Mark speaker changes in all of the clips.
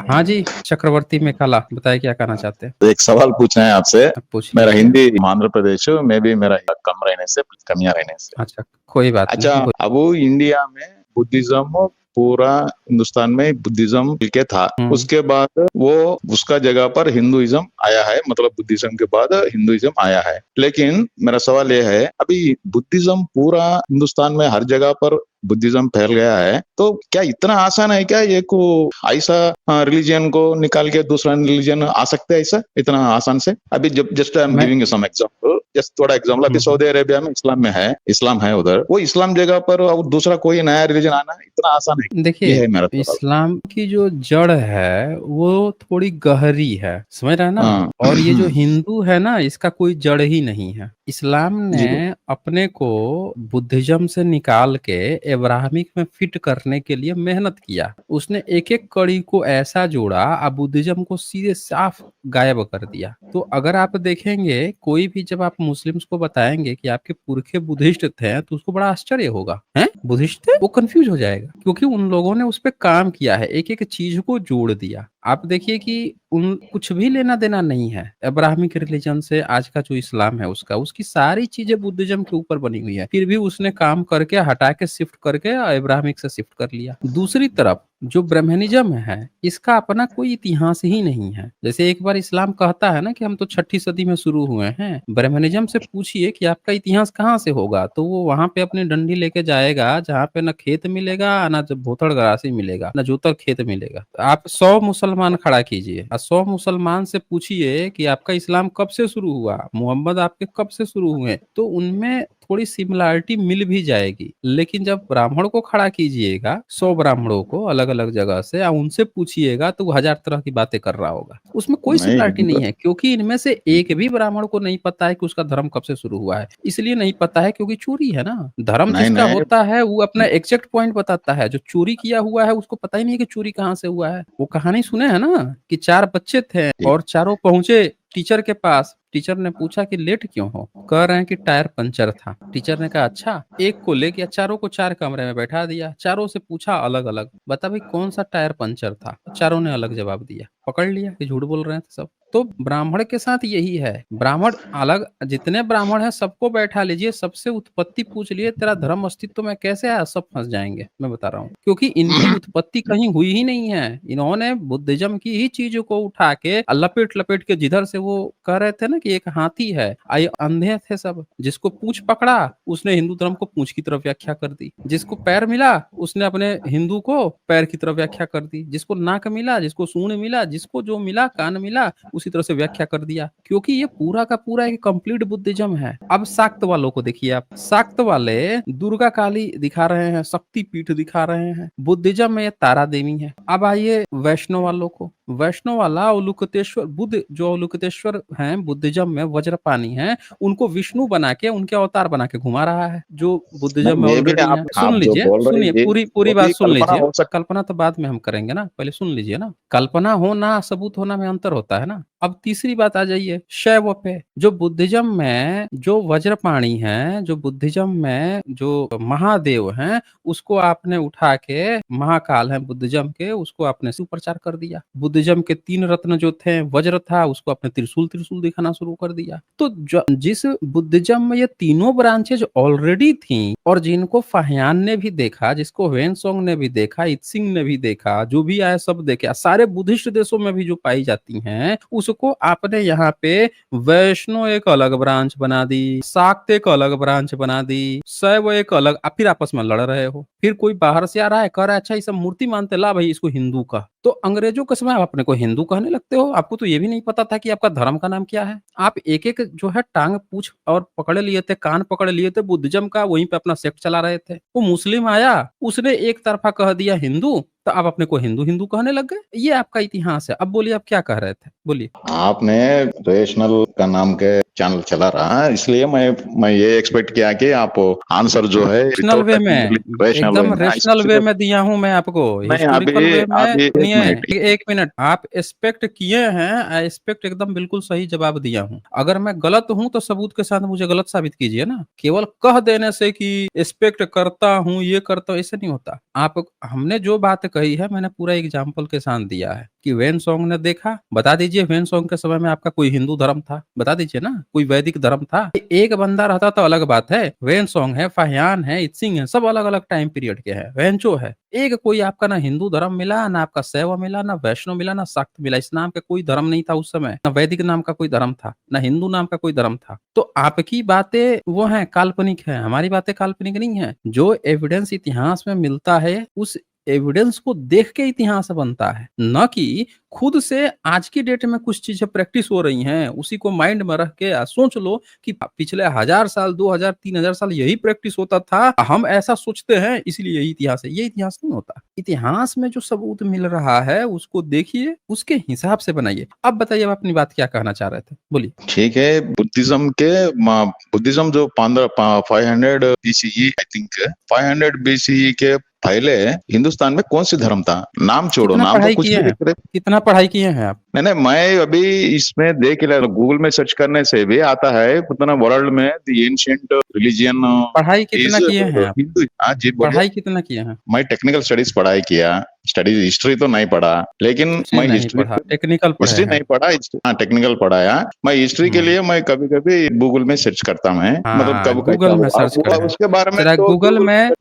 Speaker 1: हाँ जी, चक्रवर्ती मेकाला, बताइए क्या कहना चाहते हैं?
Speaker 2: तो एक सवाल पूछना है आपसे।
Speaker 1: आप पूछ
Speaker 2: मेरा
Speaker 1: लीजिए।
Speaker 2: हिंदी आंध्र प्रदेश में भी मेरा कम रहने से कमियां रहने से।
Speaker 1: अच्छा, कोई बात
Speaker 2: अच्छा,
Speaker 1: नहीं।
Speaker 2: अब इंडिया में बुद्धिज्म पूरा हिंदुस्तान में बुद्धिज्म के था। उसके बाद वो उसका जगह पर हिंदुइज्म आया है, मतलब बुद्धिज्म के बाद हिंदुइज्म आया है। लेकिन मेरा सवाल ये है, अभी बुद्धिज्म पूरा हिंदुस्तान में हर जगह पर बुद्धिज्म फैल गया है, तो क्या इतना आसान है क्या ये को ऐसा रिलीजन को निकाल के दूसरा रिलीजन आ सकते हैं ऐसा इतना आसान से? अभी जब जस्ट आई एम
Speaker 1: मैं
Speaker 2: गिविंग सम एग्जांपल, जस्ट थोड़ा एग्जांपल। अभी सऊदी अरेबिया में इस्लाम है उधर, वो इस्लाम जगह पर और दूसरा कोई नया रिलीजन आना इतना आसान है? ये
Speaker 1: देखिए,
Speaker 2: है मेरा सवाल।
Speaker 1: इस्लाम की जो जड़ है, वो थोड़ी गहरी है, समझ रहे हैं ना?
Speaker 2: हाँ।
Speaker 1: और ये जो हिंदू है ना, इसका कोई जड़ ही नहीं है। इस्लाम
Speaker 2: जी।
Speaker 1: ने अपने को बुद्धिज्म से निकाल के एब्राहमिक में फिट करने के लिए मेहनत किया। उसने एक-एक कड़ी को ऐसा जोड़ा, अब बुद्धिज्म को सीधे साफ गायब कर दिया। तो अगर आप देखेंगे, कोई भी जब आप मुस्लिम्स को बताएँगे कि आपके पुरखे बुद्धिस्ट थे, तो उसको बड़ा आश्चर्य होगा। हैं? बुद्धिस्ट थे? वो कन्फ्यूज़ हो जाएगा, क्योंकि उन लोगों ने उस पे काम किया है, एक-एक चीज़ को जोड़ दिया। आप देखिए कि उन कुछ भी लेना-देना नहीं है, अब्राहमिक रिलीजन से आज का जो इस्लाम है उसका, उसकी सारी चीज़ें बुद्धिज़्म के ऊपर बनी हुई है। फिर भी उसने काम करके हटा के शिफ्ट करके अब्राहमिक से शिफ्ट कर लिया। दूसरी तरफ जो ब्राह्मणिज़्म है, इसका अपना कोई इतिहास ही नहीं है। जैसे एक बार इस्लाम कहता है ना कि हम तो 6ठी सदी में शुरू हुए हैं। ब्राह्मणिज़्म से पूछिए कि आपका इतिहास कहाँ से होगा? तो वो वहाँ पे अपनी डंडी लेके जाएगा, जहाँ पे ना खेत मिलेगा, ना ज भोथड़ गरासी मिलेगा, ना जोतर खेत मिलेगा। आप 100 मुसलमान खड़ा कीजिए और 100 मुसलमान से पूछिए कि आपका इस्लाम कब से शुरू हुआ? मोहम्मद आपके कब से शुरू हुए? तो उनमें थोड़ी सिमिलैरिटी मिल भी जाएगी। लेकिन जब ब्राह्मण को खड़ा कीजिएगा, 100 ब्राह्मणों को अलग-अलग जगह से उनसे पूछिएगा, तो वो 1000 तरह की बातें कर रहा होगा। उसमें कोई
Speaker 2: नहीं
Speaker 1: सिमिलैरिटी नहीं
Speaker 2: मतलब
Speaker 1: है, क्योंकि इनमें से एक भी ब्राह्मण को नहीं पता है कि उसका धर्म कब से शुरू हुआ है। इसलिए नहीं पता है क्योंकि चोरी है ना। धर्म
Speaker 2: नहीं
Speaker 1: जिसका
Speaker 2: नहीं।
Speaker 1: होता है वो अपना एग्ज़ैक्ट पॉइंट बताता है। जो चोरी किया हुआ है उसको पता ही नहीं है कि चोरी कहाँ से हुआ है। वो कहानी सुने हैं ना कि 4 बच्चे थे
Speaker 2: जी।
Speaker 1: और चारों पहुँचे टीचर के पास। टीचर ने पूछा कि लेट क्यों हो? कह रहे हैं कि टायर पंचर था। टीचर ने कहा अच्छा, एक को ले गया, चारों को 4 कमरे में बैठा दिया। चारों से पूछा अलग-अलग, बता भाई कौन सा टायर पंचर था? चारों ने अलग जवाब दिया। पकड़ लिया कि झूठ बोल रहे हैं सब। तो ब्राह्मण के साथ यही है। ब्राह्मण अलग, जितने ब्राह्मण हैं सबको बैठा लीजिए, सबसे उत्पत्ति पूछ लिए, तेरा धर्म अस्तित्व में कैसे आया? सब फँस जाएँगे, मैं बता रहा हूँ। क्योंकि इनकी उत्पत्ति कहीं हुई ही नहीं है। इन्होंने बुद्धिज़्म की ही चीज़ों को उठा के लपेट-लपेट के, जिधर से वो कह रहे थे ना कि एक हाथी है, ये अंधे थे सब। जिसको पूँछ पकड़ा, उसने हिंदू धर्म को पूँछ की तरफ व्याख्या कर दी। जिसको पैर मिला, उसने अपने हिंदू को पैर की तरफ व्याख्या कर दी। जिसको नाक मिला, जिसको सूंड मिला, जिसको जो मिला, कान मिला, उसी तरह से व्याख्या कर दिया। क्योंकि ये पूरा का पूरा एक कंप्लीट बुद्धिज़्म है। अब शाक्त वालों को देखिए आप। शाक्त वाले दुर्गा काली दिखा रहे हैं, शक्ति पीठ दिखा रहे हैं। बुद्धिज़्म में ये तारा देवी है। अब आइए वैष्णव वालों को। वैष्णव वाला अवलोकितेश्वर बुद्ध, जो अवलोकितेश्वर हैं बुद्धिज़्म में, वज्रपाणि हैं, उनको विष्णु बना के, उनके अवतार बना के घुमा रहा है, जो बुद्धिज़्म में
Speaker 2: नहीं, ये भी
Speaker 1: ऑलरेडी हैं। सुन
Speaker 2: आप जो
Speaker 1: लीजिए,
Speaker 2: बोल रहे
Speaker 1: सुनिए,
Speaker 2: हैं, ये
Speaker 1: पूरी
Speaker 2: वो
Speaker 1: बात
Speaker 2: भी
Speaker 1: सुन
Speaker 2: कल्पना
Speaker 1: लीजिए।
Speaker 2: हो सकती।
Speaker 1: कल्पना तो बाद में हम करेंगे ना, पहले सुन लीजिए ना। कल्पना होना, सबूत होना में अंतर होता है ना। अब तीसरी बात आ जाइए शैव पे। जो बुद्धिज़्म में जो वज्रपाणि हैं, जो बुद्धिज़्म में जो महादेव हैं, उसको आपने उठा के, महाकाल हैं बुद्धिज़्म के, उसको आपने सुप्रचार कर दिया। बुद्धिज़्म के 3 रत्न जो थे, वज्र था, उसको आपने त्रिशूल दिखाना शुरू कर दिया। तो जिस बुद्धिज़्म में ये तीनों ब्रांचेज ऑलरेडी थी और जिनको फाहियान ने भी देखा, जिसको ह्वेनसांग ने भी देखा, इत्सिंग ने भी देखा, जो भी आया सब देखे, सारे बुद्धिस्ट देशों में भी जो पाई जाती हैं, उसको आपने यहाँ पे वैष्णो एक अलग ब्रांच बना दी, शाक्त एक अलग ब्रांच बना दी, शैव एक अलग, फिर आपस में लड़ रहे हो। फिर कोई बाहर से आ रहा है, कह रहा है अच्छा ये सब मूर्ति मानते, ला भाई इसको हिंदू कह। तो अंग्रेजों के समय आप अपने को हिंदू कहने लगते हो। आपको तो ये भी नहीं पता था कि आपका धर्म का नाम क्या है। आप एक-एक जो है टांग पूछ और पकड़ लिए थे, कान पकड़ लिए थे बुद्धिज़्म का, वहीं पे अपना सेक्ट चला रहे थे। वो मुस्लिम आया, उसने एक तरफा कह दिया हिंदू, तो आप अपने को हिंदू-हिंदू कहने लग गए। ये आपका इतिहास है। अब बोलिए आप क्या कह रहे थे? बोलिए।
Speaker 2: आपने रेशनल का नाम के चैनल चला रहा है, इसलिए मैं ये एक्सपेक्ट किया कि आप आंसर जो है
Speaker 1: रैशनल
Speaker 2: विदाउट
Speaker 1: वे
Speaker 2: टचिंग
Speaker 1: में,
Speaker 2: रेशनल वे
Speaker 1: एकदम
Speaker 2: में
Speaker 1: रैशनल वे
Speaker 2: स्पेसिफिक।
Speaker 1: में दिया हूँ मैं आपको।
Speaker 2: नहीं, अभी
Speaker 1: हिस्टोरिकल वे में
Speaker 2: अभी एक
Speaker 1: सुनिए,
Speaker 2: मिनट।
Speaker 1: 1 मिनट, आप एक्सपेक्ट किए हैं, एक्सपेक्ट एकदम बिल्कुल सही जवाब दिया हूँ। अगर मैं गलत हूँ तो सबूत के साथ मुझे गलत साबित कीजिए ना। केवल कह देने से कि एक्सपेक्ट करता हूँ, ये करता हूँ, ऐसे नहीं होता। आप हमने जो बात कही है मैंने पूरा एग्जाम्पल के साथ दिया है कि वेनसोंग ने देखा, बता दीजिए वेनसोंग के समय में आपका कोई हिंदू धर्म था, बता दीजिए ना, कोई वैदिक धर्म था? एक बंदा रहता तो अलग बात है, वेनसोंग है, फाहियान है, इत्सिंग है, सब अलग अलग टाइम पीरियड के हैं, वेंचो है, एक कोई आपका ना हिंदू धर्म मिला, ना आपका शैव मिला, ना वैष्णव मिला, ना शाक्त मिला। इस नाम का कोई धर्म नहीं था उस समय, ना वैदिक नाम का कोई धर्म था, ना हिंदू नाम का कोई धर्म था। तो आपकी बातें वो हैं काल्पनिक है, हमारी बातें काल्पनिक नहीं है। जो एविडेंस इतिहास में मिलता है उस एविडेंस को देख के इतिहास बनता है, न कि खुद से आज की डेट में कुछ चीजें प्रैक्टिस हो रही हैं उसी को माइंड में रख के सोच लो कि पिछले 1000 साल 2000 3000 साल यही प्रैक्टिस होता था, हम ऐसा सोचते हैं इसलिए यही इतिहास है। ये इतिहास नहीं होता। इतिहास में जो सबूत मिल रहा है उसको देखिए, उसके हिसाब से बनाइए। अब बताइए आप अपनी बात क्या कहना चाह रहे थे, बोलिए।
Speaker 2: ठीक है, बुद्धिज्म जो 500 बीसीई, आई थिंक 500 बीसीई के पहले हिंदुस्तान में कौन सी धर्म था? नाम छोड़ो,
Speaker 1: कितना
Speaker 2: नाम तो
Speaker 1: पढ़ाई
Speaker 2: कुछ
Speaker 1: किए
Speaker 2: भी
Speaker 1: हैं,
Speaker 2: लिख रहे।
Speaker 1: कितना पढ़ाई किए हैं आप?
Speaker 2: नहीं नहीं, मैं अभी इसमें देख लिया, गूगल में सर्च करने से भी आता है उतना वर्ल्ड में द एंशिएंट रिलीजियन
Speaker 1: पढ़ाई कितना
Speaker 2: इज
Speaker 1: किए हैं आप?
Speaker 2: हिंदू। हाँ जी बोलिए।
Speaker 1: पढ़ाई कितना किए हैं?
Speaker 2: मैं टेक्निकल स्टडीज पढ़ाई किया, स्टडीज हिस्ट्री तो नहीं पढ़ा, लेकिन
Speaker 1: हिस्ट्री
Speaker 2: मैं
Speaker 1: नहीं पढ़ा, टेक्निकल पढ़े
Speaker 2: हिस्ट्री
Speaker 1: हैं।
Speaker 2: नहीं पढ़ा, हाँ टेक्निकल पढ़ाया। मैं हिस्ट्री के
Speaker 1: हम्म।
Speaker 2: लिए मैं कभी कभी गूगल में सर्च करता हूँ, मतलब
Speaker 1: हाँ,
Speaker 2: कब कैसा
Speaker 1: गूगल में
Speaker 2: हुआ
Speaker 1: सर्च करें।
Speaker 2: उसके बारे में
Speaker 1: जरा
Speaker 2: तो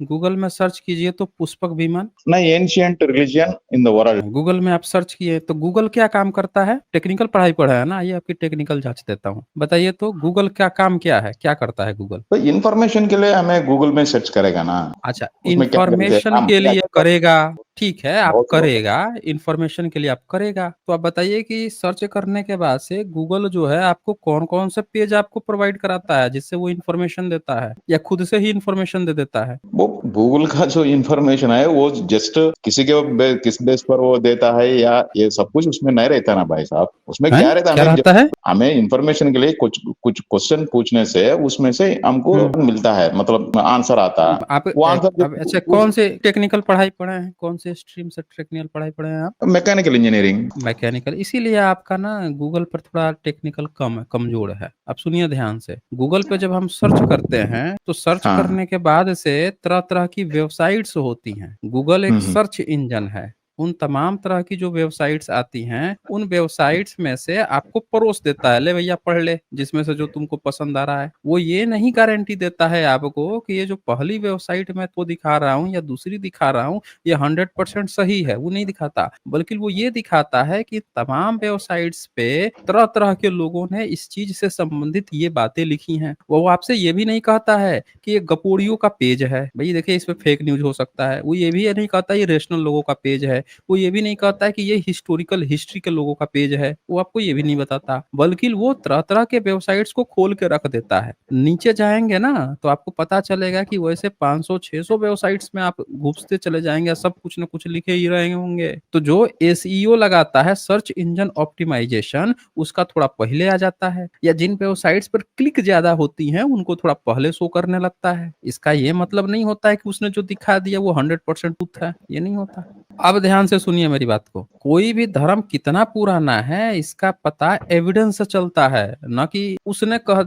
Speaker 1: गूगल में सर्च कीजिए तो पुष्पक विमान।
Speaker 2: नहीं, ancient religion in the world.
Speaker 1: Google में आप सर्च किए तो गूगल क्या काम करता है? टेक्निकल पढ़ाई पढ़ा है ना, ये आपकी टेक्निकल जांच देता हूँ। बताइए तो गूगल क्या काम क्या है, क्या करता है गूगल?
Speaker 2: तो इन्फॉर्मेशन के लिए हमें गूगल में सर्च करेगा ना,
Speaker 1: अच्छा,
Speaker 2: उसमें क्या करेंगे
Speaker 1: इंफॉर्मेशन
Speaker 2: हम
Speaker 1: के
Speaker 2: क्या
Speaker 1: लिए
Speaker 2: क्या
Speaker 1: करेगा, ठीक है, आप
Speaker 2: बहुत बहुत
Speaker 1: करेगा, इंफॉर्मेशन के लिए आप करेगा। तो आप बताइए कि सर्च करने के बाद से गूगल जो है आपको कौन कौन से पेज आपको प्रोवाइड कराता है जिससे वो इंफॉर्मेशन देता है, या खुद से ही इंफॉर्मेशन दे देता है?
Speaker 2: वो गूगल का जो इंफॉर्मेशन है वो जस्ट किस बेस पर वो देता है, या ये सब कुछ उसमें नहीं रहता ना भाई साहब। उसमें
Speaker 1: हैं?
Speaker 2: क्या रहता है,
Speaker 1: क्या रहता है?
Speaker 2: हमें इंफॉर्मेशन के लिए कुछ कुछ क्वेश्चन पूछने से उसमें से हमको
Speaker 1: हम्म।
Speaker 2: मिलता है, मतलब आंसर आता है।
Speaker 1: आप
Speaker 2: वो आंसर
Speaker 1: आप अच्छा, कौन से टेक्निकल पढ़ाई पढ़े हैं, कौन से स्ट्रीम से टेक्निकल पढ़ाई पढ़े हैं आप?
Speaker 2: Mechanical engineering.
Speaker 1: मैकेनिकल, इसीलिए आपका ना गूगल पर थोड़ा टेक्निकल कम है, कमजोर है। अब सुनिए ध्यान से, गूगल पे जब हम सर्च करते हैं तो सर्च
Speaker 2: हाँ।
Speaker 1: करने के बाद से तरह तरह की वेबसाइट्स होती हैं। गूगल एक
Speaker 2: हम्म।
Speaker 1: सर्च इंजन है। उन तमाम तरह की जो वेबसाइट्स आती हैं उन वेबसाइट्स में से आपको परोस देता है, ले भैया पढ़ ले जिसमें से जो तुमको पसंद आ रहा है। वो ये नहीं गारंटी देता है आपको कि ये जो पहली वेबसाइट मैं तो दिखा रहा हूँ या दूसरी दिखा रहा हूँ ये 100% सही है, वो नहीं दिखाता। बल्कि वो ये दिखाता है कि तमाम वेबसाइट्स पे तरह तरह के लोगों ने इस चीज से संबंधित ये बातें लिखी हैं। वो आपसे ये भी नहीं कहता है कि ये गपोड़ियों का पेज है, भाई देखिए इस पे फेक न्यूज हो सकता है। वो ये भी नहीं कहता ये रेशनल लोगों का पेज है। वो ये भी नहीं कहता है कि ये हिस्टोरिकल हिस्ट्री के लोगों का पेज है, वो आपको ये भी नहीं बताता। बल्कि वो तरह तरह के वेबसाइट्स को खोल के रख देता है। नीचे जाएंगे ना तो आपको पता चलेगा कि वैसे 500-600 वेबसाइट्स में आप घुसते चले जाएंगे, सब कुछ ना कुछ लिखे ही रहे होंगे। तो जो एसईओ लगाता है, सर्च इंजन ऑप्टिमाइजेशन, उसका थोड़ा पहले आ जाता है, या जिन वेबसाइट्स पर क्लिक ज्यादा होती हैं उनको थोड़ा पहले शो करने लगता है। इसका ये मतलब नहीं होता है कि उसने जो दिखा दिया वो 100% ट्रूथ है, ये नहीं होता। अब ध्यान से सुनिए मेरी बात को। कोई भी धर्म कितना पुराना है इसका पता एविडेंस से चलता है, न कि उसने कह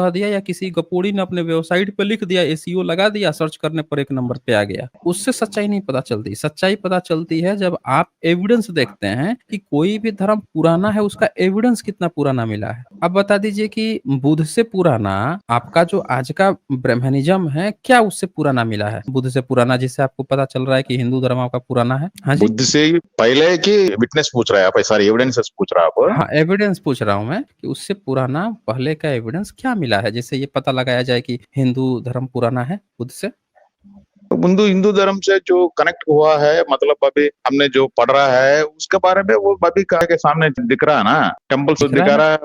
Speaker 1: दिया या किसी गपोड़ी ने अपने वेबसाइट पे लिख दिया, एसईओ लगा दिया, सर्च करने पर एक नंबर पे आ गया। उससे सच्चाई नहीं पता चलती। सच्चाई पता चलती है जब आप एविडेंस देखते हैं कि कोई भी धर्म पुराना है, उसका एविडेंस कितना पुराना मिला है। अब बता दीजिए कि बुद्ध से पुराना आपका जो आज का ब्रह्मनिज्म है, क्या उससे पुराना मिला है? बुद्ध से पुराना जिससे आपको पता चल रहा है कि हिंदू धर्म आपका पुराना है। हाँ जी,
Speaker 2: बुद्ध से पहले की विटनेस पूछ रहा है आप, सारी एविडेंसेस पूछ रहा है आप?
Speaker 1: हाँ एविडेंस पूछ रहा हूं मैं कि उससे पुराना पहले का एविडेंस क्या मिला है जिससे ये पता लगाया जाए कि हिंदू धर्म पुराना है बुद्ध से।
Speaker 2: हिंदू हिंदू धर्म से जो कनेक्ट हुआ है, मतलब अभी हमने जो पढ़ रहा है उसके बारे में वो अभी के सामने दिख रहा है ना, टेम्पल्स
Speaker 1: दिख रहा
Speaker 2: दिखा
Speaker 1: है।
Speaker 2: रहा है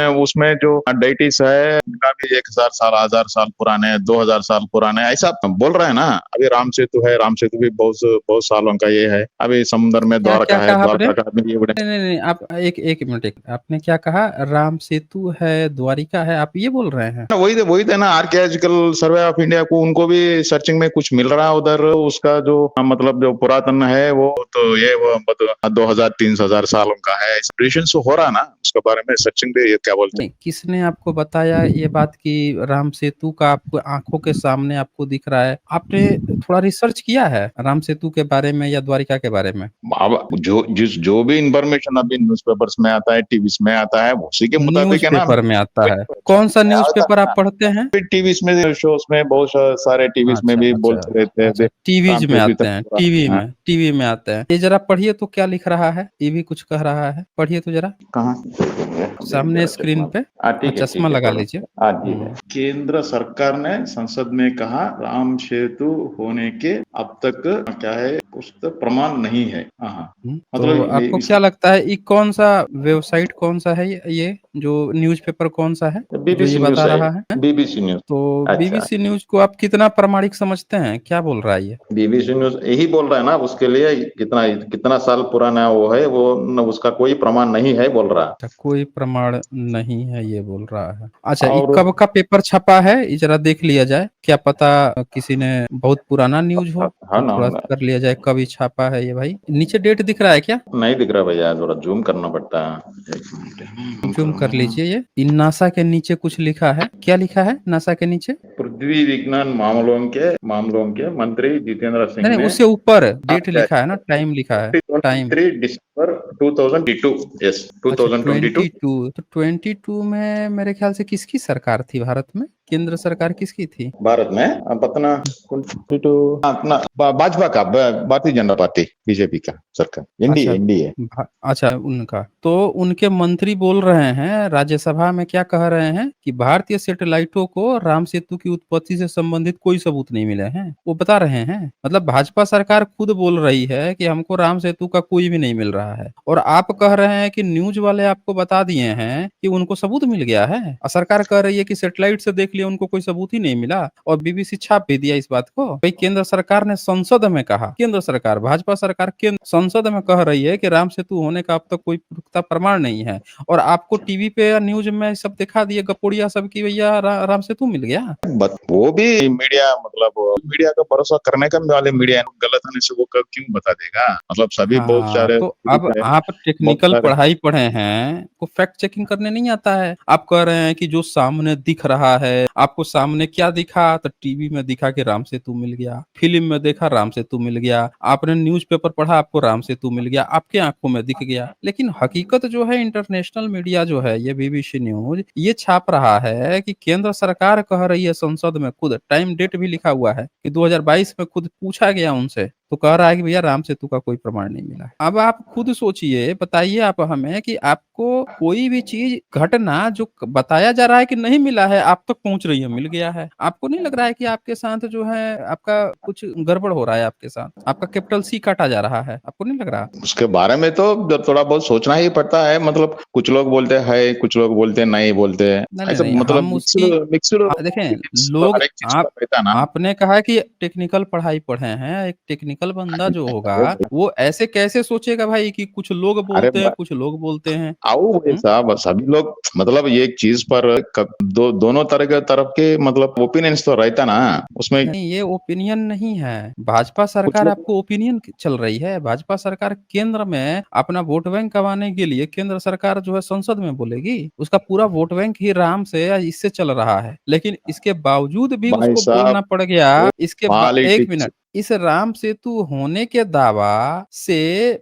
Speaker 2: हमें। उसमें जो डेटिस है उनका भी 1000 साल 1000 साल पुराने, 2000 साल पुराने, ऐसा बोल रहे हैं ना। अभी राम सेतु है, राम सेतु भी बहुत बहुत सालों का ये है। अभी समुद्र में
Speaker 1: क्या क्या
Speaker 2: द्वारका है,
Speaker 1: कहा आपने?
Speaker 2: द्वारका का भी एविडेंस।
Speaker 1: नहीं नहीं नहीं, आप एक मिनट, आपने क्या कहा? राम सेतु है, द्वारिका है, आप ये बोल रहे हैं?
Speaker 2: वही थे ना, आर्कियोलॉजिकल सर्वे ऑफ इंडिया को उनको भी सर्चिंग में कुछ मिल रहा रहा उधर उसका जो मतलब जो पुरातन है वो तो ये वो 2000-3000 सालों का है। एक्सप्रेशन हो रहा ना उसके बारे में सर्चिंग ये क्या बोलते
Speaker 1: नहीं, किसने आपको बताया ये बात कि राम सेतु का आपको आँखों के सामने आपको दिख रहा है? आपने थोड़ा रिसर्च किया है राम सेतु के बारे में या द्वारिका के बारे में?
Speaker 2: अब जो भी इंफॉर्मेशन अभी न्यूज़पेपर्स में आता है, टीवीज़ में आता है, उसी के मुताबिक है ना।
Speaker 1: न्यूज़पेपर में आता है। कौन-सा न्यूज़पेपर आप पढ़ते हैं?
Speaker 2: फिर टीवीज़ में शोज़ में बहुत सारे टीवीज़ में
Speaker 1: अच्छा,
Speaker 2: भी
Speaker 1: अच्छा,
Speaker 2: बोलते रहते हैं
Speaker 1: अच्छा,
Speaker 2: राम
Speaker 1: टीवीज़ में
Speaker 2: सेतु
Speaker 1: आते
Speaker 2: तक
Speaker 1: हैं,
Speaker 2: पूरा। हाँ,
Speaker 1: टीवी में आते हैं। ये ज़रा पढ़िए तो क्या लिख रहा है? ये भी कुछ कह रहा है, पढ़िए तो ज़रा।
Speaker 2: कहाँ?
Speaker 1: सामने स्क्रीन पे चश्मा
Speaker 2: ठीक है,
Speaker 1: लगा
Speaker 2: पढ़ो।
Speaker 1: लीजिए।
Speaker 2: हाँ, ठीक है। केंद्र सरकार ने संसद में कहा राम सेतु होने के अब तक क्या है पुस्तक प्रमाण नहीं है। हाँ,
Speaker 1: तो
Speaker 2: मतलब
Speaker 1: आपको क्या लगता है ये कौन-सा वेबसाइट कौन-सा है ये जो न्यूज़पेपर कौन-सा है, जो ये
Speaker 2: बीबीसी न्यूज़
Speaker 1: बता
Speaker 2: है,
Speaker 1: रहा है?
Speaker 2: BBC news.
Speaker 1: तो
Speaker 2: अच्छा,
Speaker 1: बीबीसी न्यूज़ को आप कितना प्रामाणिक समझते हैं? क्या बोल रहा है ये?
Speaker 2: बीबीसी न्यूज़ यही बोल रहा है ना उसके लिए कितना कितना साल पुराना वो है वो उसका कोई प्रमाण नहीं है बोल रहा।
Speaker 1: अच्छा, कोई प्रमाण नहीं है ये बोल रहा है। अच्छा, ये
Speaker 2: और
Speaker 1: कब का पेपर छपा है? ये ज़रा देख लिया जाए। क्या पता किसी ने बहुत पुराना न्यूज़ हो,
Speaker 2: हाँ
Speaker 1: तो
Speaker 2: ना,
Speaker 1: थोड़ा कर लिया जाए कब ये छापा है ये भाई। नीचे डेट दिख रहा है क्या?
Speaker 2: नहीं दिख रहा भैया, थोड़ा जूम करना पड़ता है। एक मिनट
Speaker 1: ज़ूम कर
Speaker 2: करूँ।
Speaker 1: लीजिए ये। इन नासा के नीचे कुछ लिखा है। क्या लिखा है नासा के नीचे?
Speaker 2: पृथ्वी विज्ञान मामलों के मंत्री जितेंद्र सिंह
Speaker 1: नहीं, नहीं
Speaker 2: ने
Speaker 1: उससे ऊपर डेट
Speaker 2: अच्छा
Speaker 1: लिखा है ना, टाइम लिखा है, टाइम।
Speaker 2: 23 दिसंबर 2022 यस
Speaker 1: अच्छा
Speaker 2: 2022।
Speaker 1: 22 तो 22 में मेरे ख्याल से किसकी सरकार थी भारत में? केंद्र सरकार किसकी थी?
Speaker 2: भारत में अब अपना अपना भाजपा का भारतीय जनता पार्टी बीजेपी का सरकार
Speaker 1: अच्छा,
Speaker 2: एनडीए एनडीए।
Speaker 1: अच्छा उनका। तो उनके मंत्री बोल रहे हैं राज्यसभा में क्या कह रहे हैं कि भारतीय सैटेलाइटों को राम सेतु की उत्पत्ति से संबंधित कोई सबूत नहीं मिले हैं। वो बता रहे हैं मतलब भाजपा सरकार खुद बोल रही है कि हमको राम सेतु का कोई भी नहीं मिल रहा है और आप कह रहे हैं कि न्यूज़ वाले आपको बता दिए हैं कि उनको सबूत मिल गया है और सरकार कह रही है कि सैटेलाइट से देख लिया उनको कोई सबूत ही नहीं मिला और बीबीसी छाप भी दिया इस बात को। भाई केंद्र सरकार ने संसद में कहा, केंद्र सरकार भाजपा सरकार केंद्र संसद में कह रही है कि राम सेतु होने का अब तक कोई पुख्ता प्रमाण नहीं है और आपको टीवी पे या न्यूज़ में सब दिखा दिए गपोड़िया सब कि भैया राम सेतु मिल गया।
Speaker 2: वो भी मीडिया मतलब मीडिया का भरोसा करने का वाले मीडिया गलत होने से वो क्यों बता देगा, मतलब सभी बहुत
Speaker 1: हाँ,
Speaker 2: सारे
Speaker 1: तो अब आप
Speaker 2: बहुत
Speaker 1: टेक्निकल
Speaker 2: सारे
Speaker 1: पढ़ाई पढ़े हैं, को फैक्ट चेकिंग करने नहीं आता है। आप कह रहे हैं कि जो सामने दिख रहा है, आपको सामने क्या दिखा? तो टीवी में दिखा कि राम सेतु मिल गया, फ़िल्म में देखा राम सेतु मिल गया, आपने न्यूज़पेपर पढ़ा आपको राम सेतु मिल गया, आपके आँखों में दिख गया। लेकिन हकीकत जो है इंटरनेशनल मीडिया जो है ये बीबीसी न्यूज़ ये छाप रहा है कि केंद्र सरकार कह रही है संसद में खुद टाइम डेट भी लिखा हुआ है कि 2022 में खुद पूछा गया उनसे तो कह रहा है कि भैया राम सेतु का कोई प्रमाण नहीं मिला है। अब आप खुद सोचिए, बताइए आप हमें कि आपको कोई भी चीज़ घटना जो बताया जा रहा है कि नहीं मिला है, आप तक पहुँच रही है, मिल गया है। आपको नहीं लग रहा है कि आपके साथ जो है आपका कुछ गड़बड़ हो रहा है आपके साथ? आपका कैपिटल सी काटा जा रहा है, आपको नहीं लग रहा?
Speaker 2: उसके बारे में तो जब थोड़ा बहुत सोचना ही पड़ता है, मतलब कुछ लोग बोलते हैं कुछ लोग बोलते नहीं बोलते हैं,
Speaker 1: नहीं, नहीं,
Speaker 2: ऐसा
Speaker 1: नहीं,
Speaker 2: मतलब
Speaker 1: हम
Speaker 2: मिक्सड
Speaker 1: उसकी
Speaker 2: मिक्सड
Speaker 1: देखें
Speaker 2: ओपिनियंस तो
Speaker 1: लोग
Speaker 2: हर एक चीज का
Speaker 1: आप
Speaker 2: रहता है ना।
Speaker 1: आपने कहा कि टेक्निकल पढ़ाई पढ़े हैं, एक टेक्निकल बंदा जो होगा, वो ऐसे कैसे सोचेगा भाई कि कुछ लोग
Speaker 2: अरे
Speaker 1: बोलते हैं, कुछ लोग बोलते हैं।
Speaker 2: आओ भाई
Speaker 1: हुँ?
Speaker 2: साहब सभी लोग मतलब ये एक चीज पर दोनों तरफ के मतलब ओपिनियंस तो रहता ना उसमें।
Speaker 1: नहीं, ये ओपिनियन नहीं है। भाजपा
Speaker 2: कुछ
Speaker 1: सरकार
Speaker 2: लोग
Speaker 1: आपको ओपिनियन चल रही है। भाजपा सरकार केंद्र में अपना वोट बैंक कमाने के लिए केंद्र सरकार जो है संसद में बोलेगी। उसका पूरा वोट बैंक ही राम से या इससे चल रहा है। लेकिन इसके बावजूद भी
Speaker 2: भाई
Speaker 1: उसको
Speaker 2: साहब
Speaker 1: बोलना पड़ गया इसके बा 1
Speaker 2: पॉलिटिक्स
Speaker 1: मिनट इस राम सेतु होने के दावा से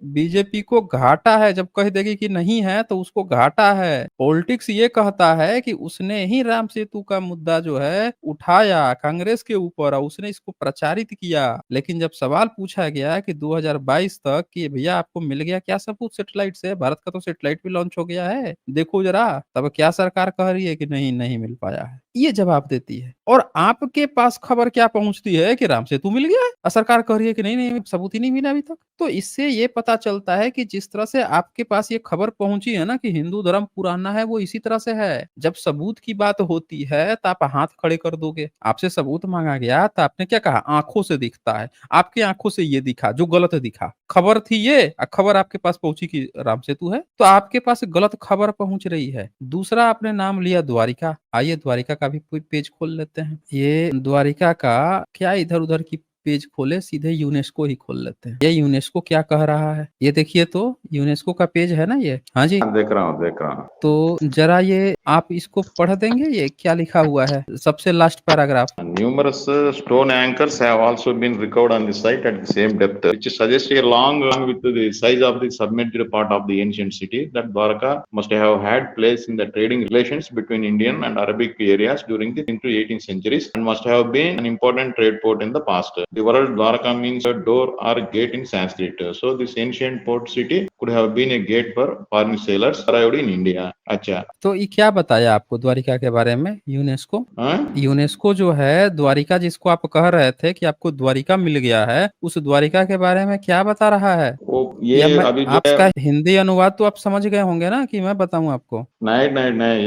Speaker 1: बीजेपी को घाटा है। जब कह देगी कि नहीं है तो उसको घाटा है। पॉलिटिक्स ये कहता है कि उसने ही राम सेतु का मुद्दा जो है उठाया कांग्रेस के ऊपर और उसने इसको प्रचारित किया। लेकिन जब सवाल पूछा गया कि 2022 तक कि भैया आपको मिल गया क्या सबूत सैटेलाइट से? भारत का तो सैटेलाइट भी लॉन्च हो गया है, देखो जरा। तब क्या सरकार कह रही है कि नहीं, नहीं मिल पाया है। ये जवाब देती है और आपके पास खबर क्या पहुंचती है कि राम सेतु मिल गया है और सरकार कह रही है कि नहीं, नहीं सबूत ही नहीं मिला अभी तक। तो इससे ये पता चलता है कि जिस तरह से आपके पास ये खबर पहुंची है ना कि हिंदू धर्म पुराना है, वो इसी तरह से है। जब सबूत की बात होती है तो आप हाथ खड़े कर दोगे। आपसे सबूत मांगा गया तो आपने क्या कहा? आंखों से दिखता है। आपकी आंखों से ये दिखा जो गलत दिखा। खबर थी ये खबर आपके पास पहुंची कि राम सेतु है, तो आपके पास गलत खबर पहुंच रही है। दूसरा आपने नाम लिया द्वारिका। आइए द्वारिका का भी कोई पेज खोल लेते हैं। ये द्वारिका का क्या इधर-उधर की पेज खोले सीधे यूनेस्को ही खोल लेते हैं। ये यूनेस्को क्या कह रहा है, ये देखिए तो यूनेस्को का पेज है ना ये। हाँ जी,
Speaker 2: देख रहा हूँ।
Speaker 1: तो जरा ये आप इसको पढ़ देंगे, ये क्या लिखा हुआ है सबसे last paragraph.
Speaker 2: Numerous stone anchors have also been recovered on the site at the same depth, which suggests along with the size of the submerged part of the ancient city that Dwarka must have had place in the trading relations between Indian and Arabic areas during the into 18th centuries and must have been an important trade port in the past. The word Dwarka means a door or gate in Sanskrit. So this ancient port city could have been a gate for foreign sailors arrived in India. अच्छा,
Speaker 1: तो ये क्या बताया आपको द्वारिका के बारे में UNESCO.
Speaker 2: हाँ?
Speaker 1: यूनेस्को जो है द्वारिका, जिसको आप कह रहे थे कि आपको द्वारिका मिल गया है, उस द्वारिका के बारे में क्या बता रहा है।
Speaker 2: वो
Speaker 1: या
Speaker 2: ये
Speaker 1: मैं
Speaker 2: अभी जो है,
Speaker 1: आपका हिंदी अनुवाद तो आप समझ गए होंगे ना, कि मैं बताऊं आपको।
Speaker 2: नहीं,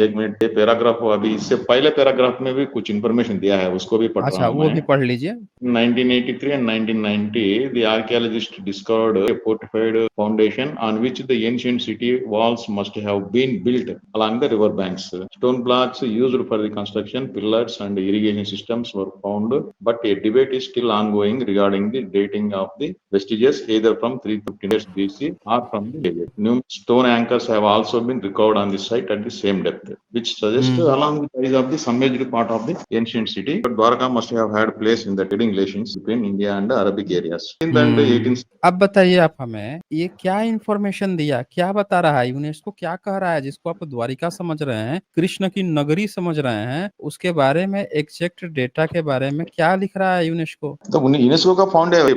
Speaker 2: एक मिनट, ये पैराग्राफ अभी इससे पहले पैराग्राफ में भी कुछ इन्फॉर्मेशन दिया है, उसको भी पढ़ रहा
Speaker 1: अच्छा,
Speaker 2: हूँ
Speaker 1: वो
Speaker 2: मैं।
Speaker 1: भी पढ़ लीजिए।
Speaker 2: 1983 and 1990, the archaeologists discovered a fortified foundation on which the ancient city walls must have been built along the river banks. Stone blocks used for the construction, pillars and irrigation systems were found, but a debate is still ongoing regarding the dating of the vestiges, either from 315 years BC or from the period. New stone anchors have also been recovered on the site at the same depth, which suggests along the size of the submerged part of the ancient city, but Dwarka must have had place in the trading relations between India and Arabic areas. In the 18th
Speaker 1: अब बताइए आप हमें, ये क्या information दिया, क्या बता रहा है यूनेस्को, क्या कह रहा है, जिसको आप द्वारिका समझ रहे हैं, कृष्ण की नगरी समझ रहे हैं, उसके बारे में एग्जैक्ट डेटा के बारे में क्या लिख रहा है यूनेस्को।
Speaker 2: तो यूनेस्को का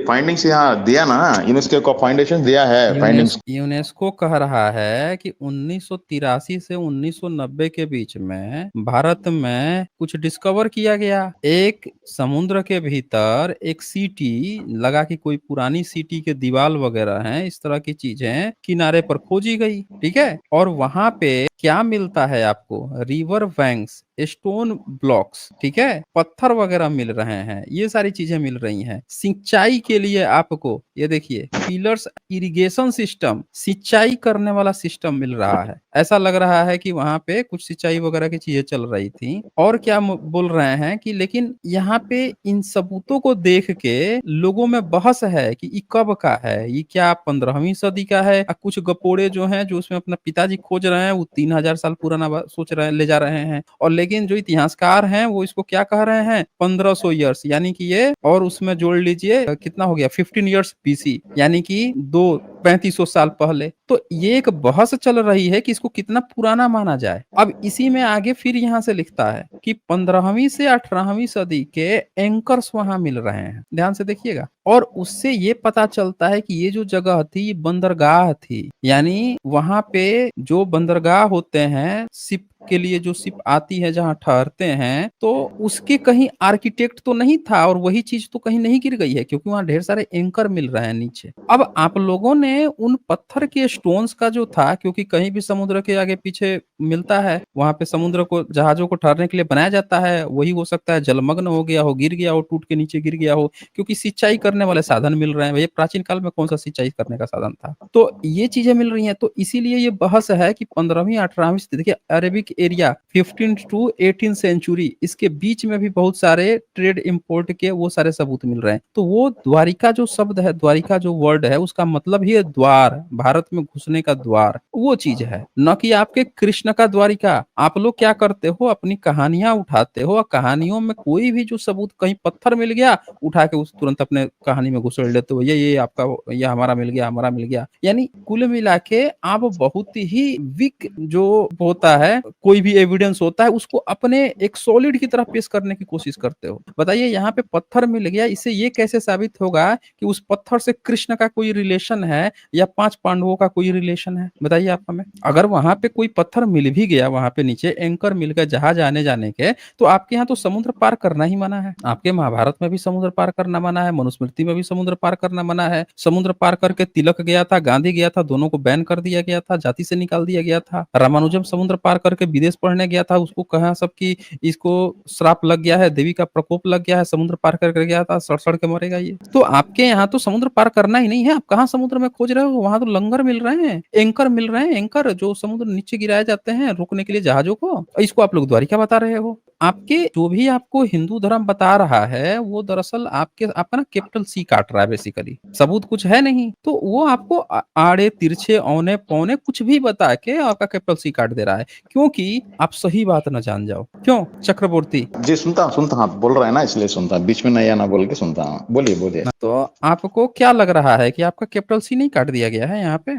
Speaker 2: फाइंडिंग्स यहाँ दिया ना, यूनेस्को का फाउंडेशन दिया है फाइंडिंग्स।
Speaker 1: यूनेस्को कह रहा है कि 1983 से 1990 के बीच में भारत में कुछ डिस्कवर किया गया। एक समुद्र के भीतर एक सिटी लगा कि कोई पुरानी सिटी के दीवार वगैरह हैं, इस तरह की चीजें किनारे पर खोजी गई, ठीक है। और वहां पे क्या मिलता है आपको, रिवर बैंक्स, स्टोन ब्लॉक्स, ठीक है, पत्थर वगैरह मिल रहे हैं, ये सारी चीजें मिल रही हैं। सिंचाई के लिए आपको ये देखिए पिलर्स, इरिगेशन सिस्टम, सिंचाई करने वाला सिस्टम मिल रहा है। ऐसा लग रहा है कि वहां पे कुछ सिंचाई वगैरह की चीजें चल रही थी। और क्या बोल रहे हैं कि लेकिन यहाँ पे इन सबूतों को देख के लोगों में बहस है कि ये कब का है, ये क्या 15वीं सदी का है। कुछ गपोड़े जो हैं, जो उसमें अपना पिताजी खोज रहे हैं, वो 3000 साल पुराना सोच रहे हैं, ले जा रहे हैं। और लेकिन जो इतिहासकार हैं वो इसको क्या कह रहे हैं, 1500 ईयर्स, यानी कि ये, और उसमें जोड़ लीजिए कितना हो गया, 15 ईयर्स बीसी, यानी कि 3500 साल पहले। तो ये एक बहस चल रही है कि इसको कितना पुराना माना जाए। अब इसी में आगे फिर यहाँ से लिखता है कि 15वीं से 18वीं सदी के एंकर्स वहां मिल रहे हैं, ध्यान से देखिएगा। और उससे ये पता चलता है कि ये जो जगह थी ये बंदरगाह थी, यानी वहां पे जो बंदरगाह होते हैं शिप के लिए, जो शिप आती है जहां ठहरते हैं, तो उसके कहीं आर्किटेक्ट तो नहीं था, और वही चीज तो कहीं नहीं गिर गई है, क्योंकि वहां ढेर सारे एंकर मिल रहे हैं नीचे। अब आप लोगों ने उन पत्थर के स्टोन्स का जो था, क्योंकि कहीं भी समुद्र के आगे पीछे मिलता है, वहां पे समुद्र को, जहाजों को ठहरने के लिए बनाया जाता है, वही हो सकता है जलमग्न हो गया हो, गिर गया हो, टूट के नीचे गिर गया हो, क्योंकि सिंचाई करने वाले साधन मिल रहे हैं। भैया प्राचीन काल में कौन सा सिंचाई करने का साधन था, तो ये चीजें मिल रही हैं। तो इसीलिए ये बहस है कि 15वीं 18वीं सदी, देखिए अरेबिक एरिया 15 टू 18 सेंचुरी, इसके बीच में भी बहुत सारे ट्रेड इंपोर्ट के वो सारे सबूत मिल रहे हैं। तो वो द्वारिका जो शब्द है, द्वारिका जो वर्ड है, उसका मतलब ही है द्वार, भारत में घुसने का द्वार, वो चीज है, न कि आपके कृष्ण का द्वारिका। आप लोग क्या करते हो, अपनी कहानियां उठाते हो, और कहानियों में कोई भी जो सबूत, कहीं पत्थर मिल गया, उठा के उस तुरंत अपने कहानी में घुसेड़ लेते हो, ये आपका, ये हमारा मिल गया, हमारा मिल गया। यानी कुल मिला के आप बहुत ही वीक जो होता है, कोई भी एविडेंस होता है, उसको अपने एक सॉलिड की तरह पेश करने की कोशिश करते हो। बताइए यहाँ पे पत्थर मिल गया, इससे ये कैसे साबित होगा कि उस पत्थर से कृष्ण का कोई रिलेशन है, या 5 पांडवों का कोई रिलेशन है, बताइए आप हमें। अगर वहां पे कोई पत्थर मिल भी गया, वहां पे नीचे एंकर मिल गया जहाज आने जाने के, तो आपके यहाँ तो समुद्र पार करना ही मना है। आपके महाभारत में भी समुद्र पार करना मना है, मनुस्मृति में भी समुद्र पार करना मना है। समुद्र पार करके तिलक गया था, गांधी गया था, दोनों को बैन कर दिया गया था, जाति से निकाल दिया गया था। रामानुजम समुद्र पार करके विदेश पढ़ने गया था, उसको कहा सब कि इसको श्राप लग गया है, देवी का प्रकोप लग गया है, समुद्र पार करके गया था, सड़ सड़ के मरेगा ये। तो आपके यहाँ तो समुद्र पार करना ही नहीं है, आप कहाँ समुद्र में खोज रहे हो, वहां तो लंगर मिल रहे हैं, एंकर मिल रहे हैं, एंकर जो समुद्र नीचे गिराए जाते हैं रोकने के लिए जहाजों को, इसको आप लोग द्वारिका बता रहे हो। आपके जो भी आपको हिंदू धर्म बता रहा है, वो दरअसल आपका ना कैपिटल सी काट रहा है बेसिकली। सबूत कुछ है नहीं, तो वो आपको आड़े, तिरछे, औने-पौने कुछ भी बता के आपका कैपिटल सी काट दे रहा है, क्योंकि आप सही बात ना जान जाओ। क्यों चक्रवर्ती?
Speaker 2: जी, सुनता हूँ, आप बोल रहे हैं ना इसलिए सुनता हूँ, बीच में नहीं आना बोल के सुनता हूँ। बोलिए, बोलिए।
Speaker 1: तो आपको क्या लग रहा है कि आपका कैपिटल सी नहीं काट दिया गया है यहाँ पे?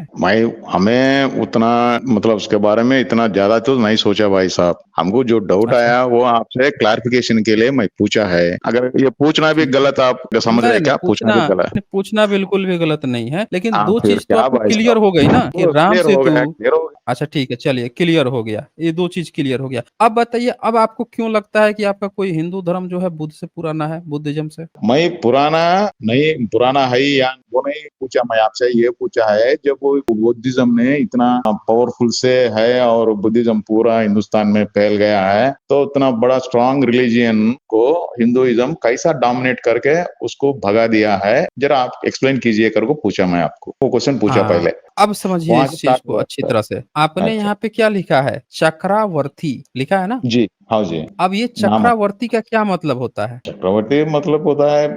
Speaker 2: हमें उतना मतलब उसके बारे में इतना ज़्यादा तो नहीं सोचा भाई साहब। हमको जो डाउट
Speaker 1: अच्छा,
Speaker 2: आया वो आपसे क्लैरिफिकेशन के लिए मैं पूछा है। अगर ये पूछना भी
Speaker 1: ठीक है।
Speaker 2: गलत आप समझ रहे
Speaker 1: नहीं,
Speaker 2: हैं
Speaker 1: नहीं
Speaker 2: क्या? पूछना
Speaker 1: पूछना
Speaker 2: भी गलत।
Speaker 1: नहीं, पूछना बिल्कुल भी गलत नहीं है, लेकिन
Speaker 2: हाँ,
Speaker 1: 2
Speaker 2: फिर
Speaker 1: चीज़ तो
Speaker 2: क्या
Speaker 1: आपको
Speaker 2: भाई
Speaker 1: क्लियर
Speaker 2: साहब?
Speaker 1: हो गई ना कि
Speaker 2: वो
Speaker 1: राम
Speaker 2: क्लियर हो
Speaker 1: सेतु।
Speaker 2: गया, क्लियर हो गया।
Speaker 1: अच्छा ठीक है, चलिए क्लियर हो गया। ये 2 चीज़ क्लियर हो गया। अब बताइए, अब आपको क्यों लगता है कि आपका कोई हिंदू धर्म जो है बुद्ध से पुराना है, बुद्धिज़्म से?
Speaker 2: मैं पुराना नहीं, पुराना है या वो नहीं पूछा, मैं आपसे ये पूछा है जब वो बुद्धिज्म ने इतना पावरफुल से है और बुद्धिज्म पूरा हिंदुस्तान में फैल गया है, तो इतना बड़ा स्ट्रांग रिलीजियन को हिंदुइज्म कैसा डोमिनेट करके उसको भगा दिया है, जरा आप एक्सप्लेन कीजिए करके पूछा मैं आपको, वो क्वेश्चन पूछा
Speaker 1: हाँ,
Speaker 2: पहले।
Speaker 1: अब समझिए
Speaker 2: वहां
Speaker 1: इस
Speaker 2: से
Speaker 1: चीज़
Speaker 2: स्टार्ट
Speaker 1: को
Speaker 2: हुआ
Speaker 1: अच्छी
Speaker 2: सर।
Speaker 1: तरह से। आपने
Speaker 2: अच्छा।
Speaker 1: यहाँ पे क्या लिखा है? चक्रावर्ती लिखा है ना?
Speaker 2: जी। हाँ जी।
Speaker 1: अब ये
Speaker 2: नाम
Speaker 1: चक्रावर्ती का क्या मतलब होता है?
Speaker 2: चक्रवर्ती मतलब होता है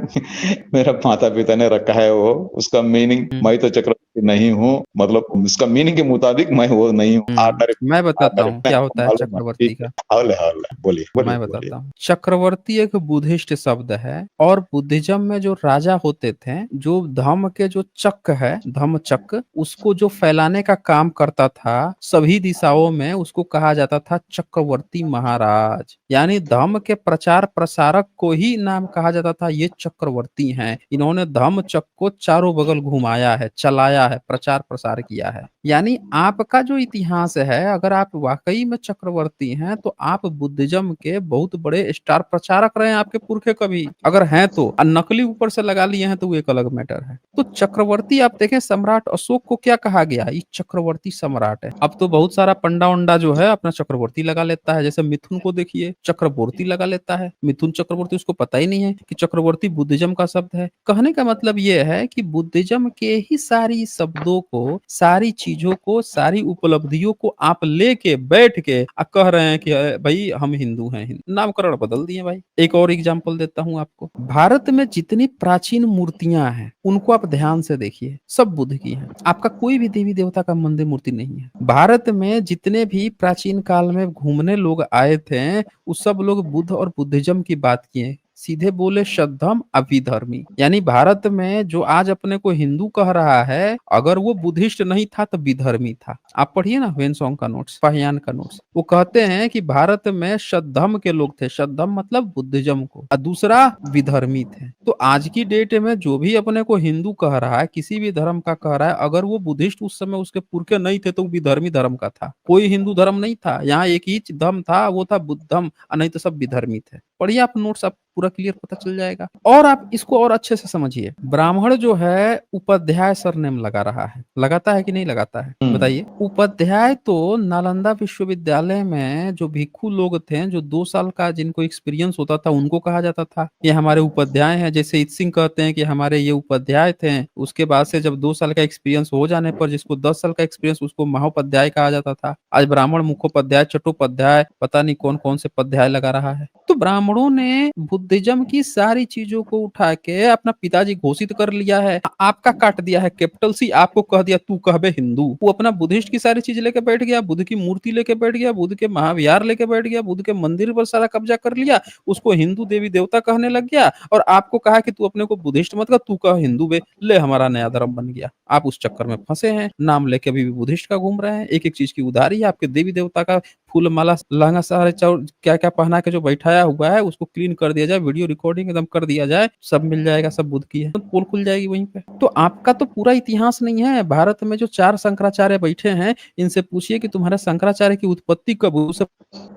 Speaker 2: मेरा माता पिता ने रखा है वो, उसका मीनिंग
Speaker 1: हुँ,
Speaker 2: मैं तो चक्रवर्ती नहीं हूँ, मतलब उसका मीनिंग के मुताबिक मैं वो नहीं हूँ।
Speaker 1: हुँ।
Speaker 2: ऑर्डनरी
Speaker 1: मैं बताता
Speaker 2: ऑर्डनरी
Speaker 1: हूँ
Speaker 2: मैं
Speaker 1: क्या
Speaker 2: आपको
Speaker 1: होता है
Speaker 2: मालूम है,
Speaker 1: चक्रवर्ती
Speaker 2: ठीक है।
Speaker 1: का।
Speaker 2: हौले हौले बोलिए, बोलिए,
Speaker 1: मैं
Speaker 2: बोलिए।
Speaker 1: बताता हूँ। चक्रवर्ती एक बुद्धिस्ट शब्द है और बुद्धिज्म में जो राजा होते थे, जो धम्म के जो चक्र है, धम्म चक्र, उसको जो फैलाने का काम करता था, सभी दिशाओं में उसको कहा जाता था चक्रवर्ती महाराज। यानी धम्म के प्रचार प्रसारक को ही नाम कहा जाता था, ये चक्रवर्ती हैं। इन्होंने धम्म चक्र को चारों बगल घुमाया है, चलाया है, प्रचार प्रसार किया है। यानी आपका जो इतिहास है, अगर आप वाकई में चक्रवर्ती हैं, तो आप बुद्धिज्म के बहुत बड़े स्टार प्रचारक रहे हैं आपके पुरखे कभी। अगर हैं तो, और नकली ऊपर से लगा लिए हैं तो वो एक अलग मैटर है। तो चक्रवर्ती आप देखें, सम्राट अशोक को क्या कहा गया? ये चक्रवर्ती सम्राट है। अब तो बहुत सारा पंडा उंडा जो है अपना चक्रवर्ती लगा लेता है, जैसे मिथुन को देखिए चक्रवर्ती लगा लेता है। मिथुन चक्रवर्ती, उसको पता ही नहीं है कि चक्रवर्ती बुद्धिज्म का शब्द है। कहने का मतलब ये है कि बुद्धिज्म के ही सारी शब्दों को, सारी चीजों को, सारी उपलब्धियों को आप लेके बैठ के कह रहे हैं कि भाई हम हिंदू हैं। नामकरण बदल दिए भाई। एक और एग्जांपल देता हूं आपको। भारत में जितनी प्राचीन मूर्तियां हैं, उनको आप ध्यान से देखिए, सब बुद्ध की हैं। आपका कोई भी देवी देवता का मंदिर मूर्ति नहीं है। भारत में जितने भी प्राचीन काल में घूमने लोग आए थे, उस सब लोग बुद्ध और बुद्धिज्म की बात किए। सीधे बोले शुद्धम अभिधर्मी। यानी भारत में जो आज अपने को हिंदू कह रहा है, अगर वो बुद्धिस्ट नहीं था तो विधर्मी था। आप पढ़िए ना वेनसोंग का नोट्स, फाहियान का नोट्स। वो कहते हैं कि भारत में शुद्धम के लोग थे, शुद्धम मतलब बुद्धिज्म को, और दूसरा विधर्मी थे। तो आज की डेट में जो भी अपने को हिंदू कह रहा है, किसी भी धर्म का कह रहा है, अगर वो बुद्धिस्ट उस समय उसके पुरखे नहीं थे तो वो विधर्मी धर्म का था। कोई हिंदू धर्म नहीं था। यहाँ एक ही धर्म था, वो था बुद्धम, और नहीं तो सब विधर्मी थे। पढ़िए आप नोट्स, आप पूरा क्लियर पता चल जाएगा। और आप इसको और अच्छे से समझिए। ब्राह्मण जो है उपाध्याय सरनेम लगा रहा है, लगाता है कि नहीं लगाता है? बताइए। उपाध्याय तो नालंदा विश्वविद्यालय में जो भिक्षु लोग थे, जो 2 साल का जिनको एक्सपीरियंस होता था, उनको कहा जाता था ये हमारे उपाध्याय हैं। जैसे इत सिंह कहते हैं कि हमारे ये उपाध्याय थे। उसके बाद से जब 2 साल का एक्सपीरियंस हो जाने पर जिसको 10 साल का एक्सपीरियंस, उसको महोपाध्याय कहा जाता था। आज ब्राह्मण मुखोपाध्याय, चट्टोपाध्याय, पता नहीं कौन कौन से पध्याय लगा रहा है। तो ब्राह्मणों ने बुद्धिज्म की सारी चीजों को उठा के अपना पिताजी घोषित कर लिया है। आपका काट दिया है कैपिटल सी, आपको कह दिया तू कहबे हिंदू। वो अपना बुद्धिस्ट की सारी चीज लेके बैठ गया, बुद्ध की मूर्ति लेके बैठ गया, बुद्ध के महाविहार लेके बैठ गया, बुद्ध के मंदिर पर सारा कब्जा कर लिया, उसको हिंदू देवी देवता कहने लग गया, और आपको कहा कि तू अपने को बुद्धिस्ट मत कह, तू कह हिंदू बे, ले हमारा नया धर्म बन गया। आप उस चक्कर में फंसे हैं, नाम लेके अभी भी बुद्धिस्ट का घूम रहे हैं। एक एक चीज की उधारी है, आपके देवी देवता का फूल माला लहंगा सारे क्या क्या पहना के जो बैठाया हुआ है, उसको क्लीन कर दिया जाए, वीडियो रिकॉर्डिंग एकदम कर दिया जाए, सब मिल जाएगा, सब बुद्ध की है, तो पोल खुल जाएगी वहीं पे। तो आपका तो पूरा इतिहास नहीं है। भारत में जो 4 शंकराचार्य बैठे हैं, इनसे पूछिए कि तुम्हारे शंकराचार्य की उत्पत्ति कब हुई?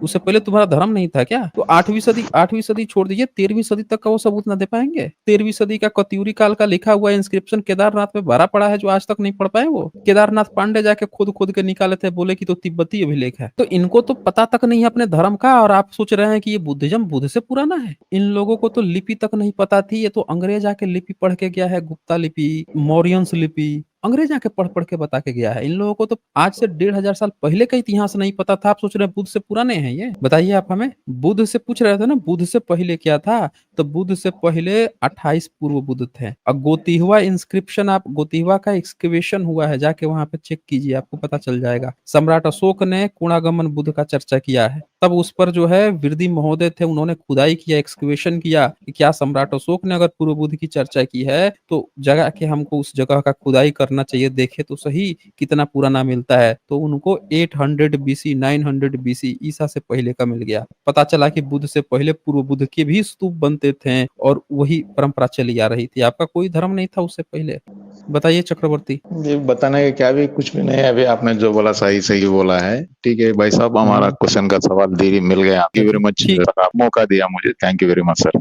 Speaker 1: उससे पहले तुम्हारा धर्म नहीं था क्या? तो 8वीं सदी छोड़ दीजिए, 13वीं सदी तक का वो सबूत ना दे पाएंगे? 13वीं सदी का कत्यूरी काल का लिखा हुआ इंस्क्रिप्शन केदारनाथ में भरा पड़ा है, जो आज तक नहीं पढ़ पाए। वो केदारनाथ पांडे जाके खुद खुद के निकाले थे, बोले कि तो तिब्बती अभिलेख है। तो इनको तो पता तक नहीं है अपने धर्म का, और आप सोच रहे हैं कि ये बुद्धिज्म बुद्ध से पुराना है। इन लोगों को तो लिपि तक नहीं पता थी। ये तो अंग्रेज आके लिपि पढ़ के गया है, गुप्ता लिपि, मौर्यंस लिपि, अंग्रेज आके पढ़-पढ़ के बता के गया है। इन लोगों को तो आज से 1500 साल पहले का इतिहास नहीं पता था। आप सोच रहे हैं बुद्ध से पुराने हैं ये? बताइए आप हमें। बुद्ध से पूछ रहे थे ना बुद्ध से पहले क्या था? तो बुद्ध से पहले 28 पूर्व बुद्ध थे। गोतिहवा इंस्क्रिप्शन आप गोतिहवा का एक्सकवेशन हुआ है, जाके वहाँ पे चेक कीजिए, आपको पता चल जाएगा। सम्राट अशोक ने कोणागमन बुद्ध का चर्चा किया है। तब उस पर जो है विरदी महोदय थे, उन्होंने खुदाई किया, एक्सकवेशन किया कि क्या सम्राट अशोक ने अगर पूर्व बुद्ध की चर्चा की है, तो जगह के हमको उस जगह का खुदाई करना चाहिए, देखे तो सही कितना पुराना मिलता है। तो उनको 800 बीसी, 900 बीसी ईसा से पहले का मिल गया। पता चला कि बुद्ध से पहले पूर्व बुद्ध के भी स्तूप बनते थे और वही परंपरा चली आ रही थी। आपका कोई धर्म नहीं था उससे पहले? बताइए चक्रवर्ती।
Speaker 2: ये बताने का क्या भी कुछ भी नहीं है। अभी आपने जो बोला सही सही बोला है। ठीक है भाई साहब, हमारा क्वेश्चन का सवाल दे मिल गया। थैंक यू वेरी मच,
Speaker 1: ठीक।
Speaker 2: मौका दिया मुझे। Thank you very much sir.